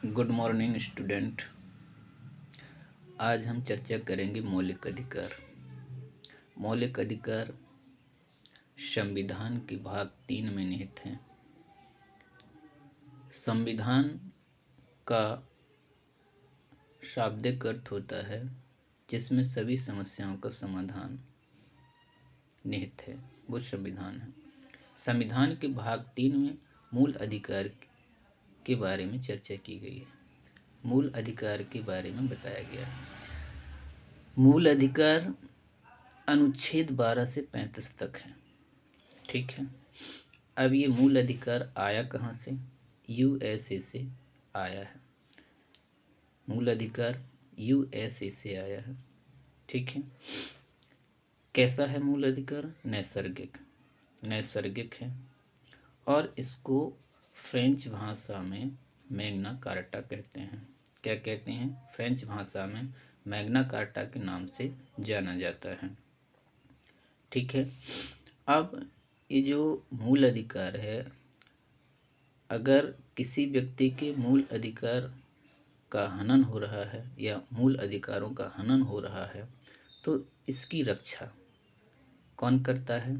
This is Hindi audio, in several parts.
Good morning student. आज हम चर्चा करेंगे मौलिक अधिकार। मौलिक अधिकार संविधान के भाग 3 में निहित हैं। संविधान का शाब्दिक अर्थ होता है जिसमें सभी समस्याओं का समाधान निहित है, वो संविधान है। संविधान के भाग 3 में मूल अधिकार के बारे में चर्चा की गई है। मूल अधिकार के बारे में बताया गया है। मूल अधिकार अनुच्छेद 12 से 35 तक है। ठीक है। अब ये मूल अधिकार आया कहाँ से? यूएसए से आया है। मूल अधिकार यूएसए से आया है। ठीक है। कैसा है मूल अधिकार? नैसर्गिक है और इसको फ्रेंच भाषा में मैग्ना कार्टा कहते हैं। क्या कहते हैं? फ्रेंच भाषा में मैग्ना कार्टा के नाम से जाना जाता है। ठीक है। अब ये जो मूल अधिकार है, अगर किसी व्यक्ति के मूल अधिकार का हनन हो रहा है या मूल अधिकारों का हनन हो रहा है तो इसकी रक्षा कौन करता है?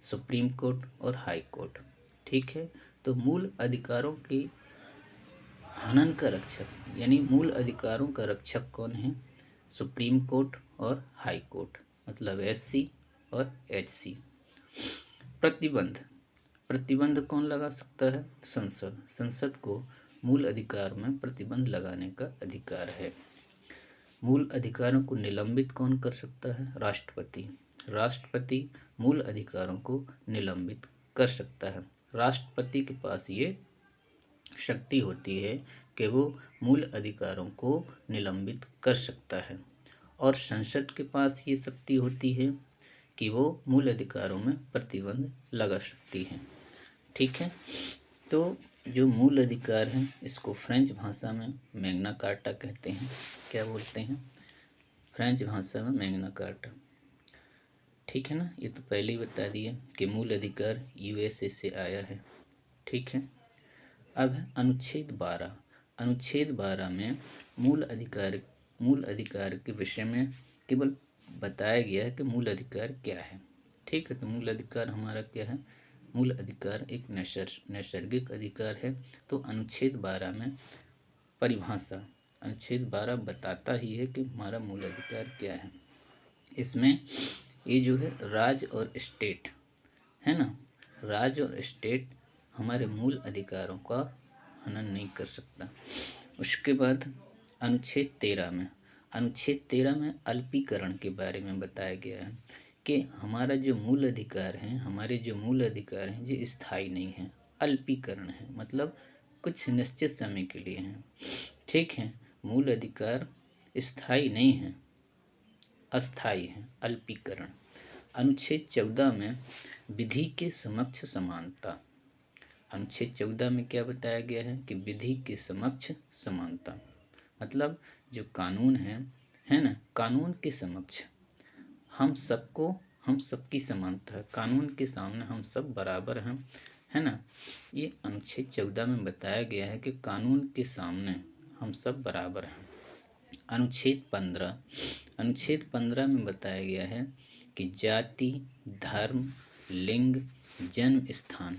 सुप्रीम कोर्ट और हाई कोर्ट। ठीक है। तो मूल अधिकारों के हनन का रक्षक यानी मूल अधिकारों का रक्षक कौन है? सुप्रीम कोर्ट और हाई कोर्ट, मतलब एससी और एचसी। प्रतिबंध कौन लगा सकता है? संसद को मूल अधिकार में प्रतिबंध लगाने का अधिकार है। मूल अधिकारों को निलंबित कौन कर सकता है? राष्ट्रपति मूल अधिकारों को निलंबित कर सकता है। राष्ट्रपति के पास ये शक्ति होती है कि वो मूल अधिकारों को निलंबित कर सकता है और संसद के पास ये शक्ति होती है कि वो मूल अधिकारों में प्रतिबंध लगा सकती है। ठीक है। तो जो मूल अधिकार हैं इसको फ्रेंच भाषा में मैग्ना कार्टा कहते हैं। क्या बोलते हैं? फ्रेंच भाषा में मैग्ना कार्टा। ठीक है ना। ये तो पहले ही बता दिया कि मूल अधिकार यूएसए से आया है। ठीक है। अब है अनुच्छेद 12। अनुच्छेद 12 में मूल अधिकार के विषय में केवल बताया गया है कि मूल अधिकार क्या है। ठीक है। तो मूल अधिकार हमारा क्या है? मूल अधिकार एक नैसर्गिक अधिकार है। तो अनुच्छेद 12 में परिभाषा, अनुच्छेद 12 बताता ही है कि हमारा मूल अधिकार क्या है। इसमें ये जो है राज्य और स्टेट है ना, राज्य और स्टेट हमारे मूल अधिकारों का हनन नहीं कर सकता। उसके बाद अनुच्छेद 13 में अल्पीकरण के बारे में बताया गया है कि हमारे जो मूल अधिकार हैं ये स्थायी नहीं है, अल्पीकरण है, मतलब कुछ निश्चित समय के लिए हैं। ठीक है। मूल अधिकार स्थायी नहीं है, अस्थायी है, अल्पीकरण। अनुच्छेद 14 में विधि के समक्ष समानता। अनुच्छेद 14 में क्या बताया गया है कि विधि के समक्ष समानता, मतलब जो कानून है ना, कानून के समक्ष हम सबकी समानता है, कानून के सामने हम सब बराबर हैं, है ना। ये अनुच्छेद 14 में बताया गया है कि कानून के सामने हम सब बराबर हैं। अनुच्छेद 15 में बताया गया है कि जाति, धर्म, लिंग, जन्म स्थान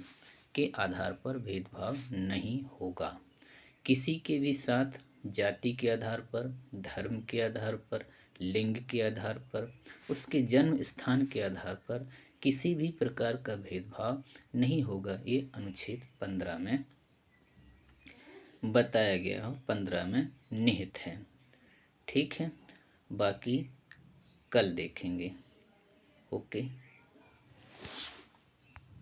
के आधार पर भेदभाव नहीं होगा। किसी के भी साथ जाति के आधार पर, धर्म के आधार पर, लिंग के आधार पर, उसके जन्म स्थान के आधार पर किसी भी प्रकार का भेदभाव नहीं होगा। ये अनुच्छेद 15 में बताया गया, 15 में निहित है। ठीक है। बाकी कल देखेंगे। ओके।